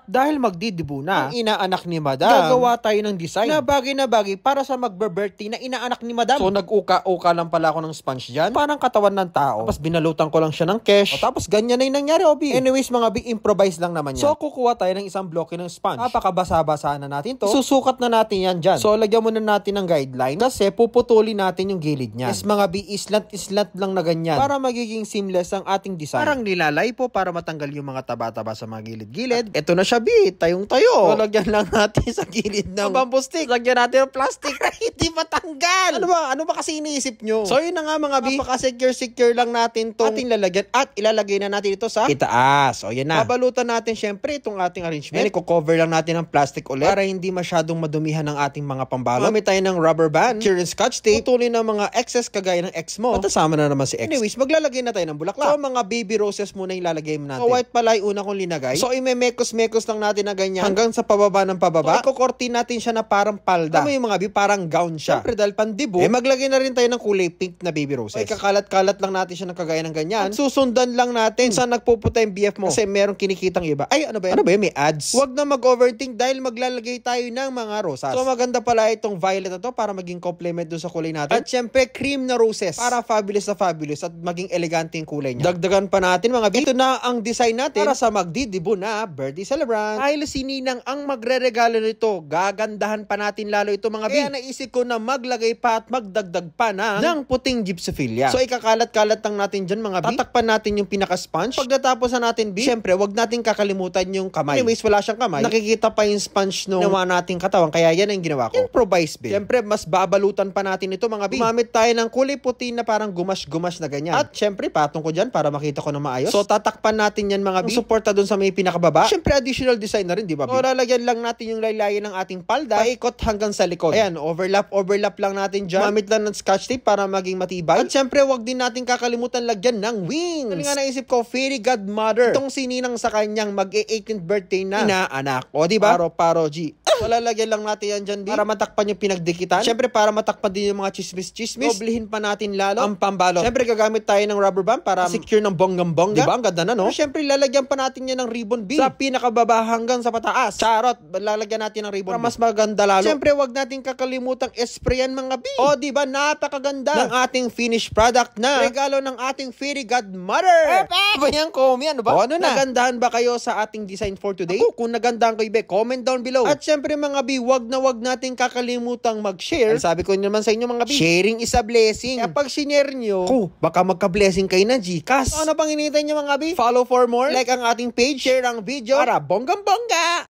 dahil magdidibo na ang inaanak ni Madam, gagawa tayo ng design na bagay para sa magbe-birthday na inaanak ni Madam. So nag-uka-uka lang pala ako ng sponge dyan, parang katawan ng tao. Tapos binalutan ko lang siya ng cash. O tapos ganyan na yung nangyari, Obi. Anyways mga bi, improvise lang naman yan. So kukuha tayo ng isang bloke ng sponge. Napakabasa-basa na natin to. Susukat na natin yan dyan. So lagyan muna natin ng guideline kasi puputulin natin yung gilid niya. Yes mga bi, islant lang na ganyan para magiging seamless ang ating design. Parang nilalay po para matanggal yung mga taba-taba sa mga gilid-gilid. Ito na siya bi, tayong-tayo. So lagyan lang natin sa gilid ng bamboo stick. Lagyan natin ng plastic na hindi matanggal. Ano ba kasi iniisip nyo? So yun na nga mga bi, napaka-secure lang natin tong ating lalagyan at ilalagay na natin ito sa itaas. O yan na. Babalutan natin syempre itong ating arrangement. Yan, i-cover lang natin ng plastic ulit para hindi masyadong madumihan ng ating mga pambalot. Gamit tayo ng rubber band, clear scotch tape, putulin ng mga excess kagaya ng ex mo. Patasama na naman si ex. Anyways, maglalagay na tayo ng bulaklak. So mga baby roses muna yung lalagay mo natin. So white pala yung una kong linagay. So imemekos-mekos lang natin na ganyan hanggang sa pababa ng pababa. So ikokortin natin siya na parang palda. Alam mo yung mga baby, parang gown siya. Siyempre dahil pandibo, maglagay na rin tayo ng kulay pink na baby roses. So kakalat-kalat lang natin siya ng kagaya ng ganyan. At susundan lang natin saan nagpupunta yung BF mo. Kasi merong kinikitang iba. Ay, ano ba yan? May ads. Huwag na mag-overthink dahil maglalagay tayo ng mga rosas. So maganda pala itong violet na to para maging complement doon sa kulay natin. At syempre cream na roses para fabulous na fabulous at maging elegante yung kulay niya. Dagdagan pa natin mga ito na ang design natin para sa magdidibo na birthday celebrant. Dahil si Ninang ang magre-regalo nito, gagandahan pa natin lalo ito mga kaya naisip ko na maglagay pa at magdagdag pa ng puting gypsophilia. So ikakalat-kalat lang natin dyan mga tatakpan natin yung pinaka-sponge. Pag natapos na natin syempre wag natin kakalimutan yung kamay. Anyways, wala siyang kamay. Nakikita pa yung sponge nung nawa nating katawan kaya yan ang ginawa ko. Improvise bin. Syempre mas babalutan pa natin ito mga gumamit tayo ng kulay puti na parang gumash-gumash na ganyan. At syempre patong ko dyan para makita ko na maayos. So tatakpan natin yan mga suporta dun sa may pinakababa. Syempre additional design na rin, di ba? So lalagyan lang natin yung laylayan ng ating palda, paikot hanggang sa likod. Ayan, overlap lang natin dyan. Gamit lang ng scotch tape para maging matibay. At syempre wag din natin kakalimutan lagyan ng wings. Ano nga naisip ko, fairy godmother. Itong sininang sa kanyang mag-18th birthday na inaanak. O di ba? Paro G. So, lalagyan lang natin yan dyan para matakpan yung pinagdikitan. Siyempre, para matakpan din yung mga chismis-chismis. Doblihin pa natin lalo ang pambalot. Siyempre, gagamit tayo ng rubber band para secure ng bonggang-bongga. Diba? Ang ganda na, no? Siyempre, lalagyan pa natin yan ng ribbon B. Sa pinakababa hanggang sa pataas. Charot, lalagyan natin ng ribbon para mas maganda lalo. Siyempre, wag natin kakalimutang sprayan mga B. O, diba? Napakaganda ng ating finished product na regalo ng ating fairy godmother. Ba yan, Komi? Ano ba? O, ano na? Nagandahan ba kayo sa ating design for today? Ako, kung nagandahan kayo, comment down below. At siyempre, mga B, wag natin kakalimutang mag-share. Sabi ko naman sa inyo mga B, sharing is a blessing. Kaya pag sinare nyo, baka magka-blessing kayo na Gcash. Ano pang hinihintay nyo mga B? Follow for more, like ang ating page, share ang video para bonggang-bongga.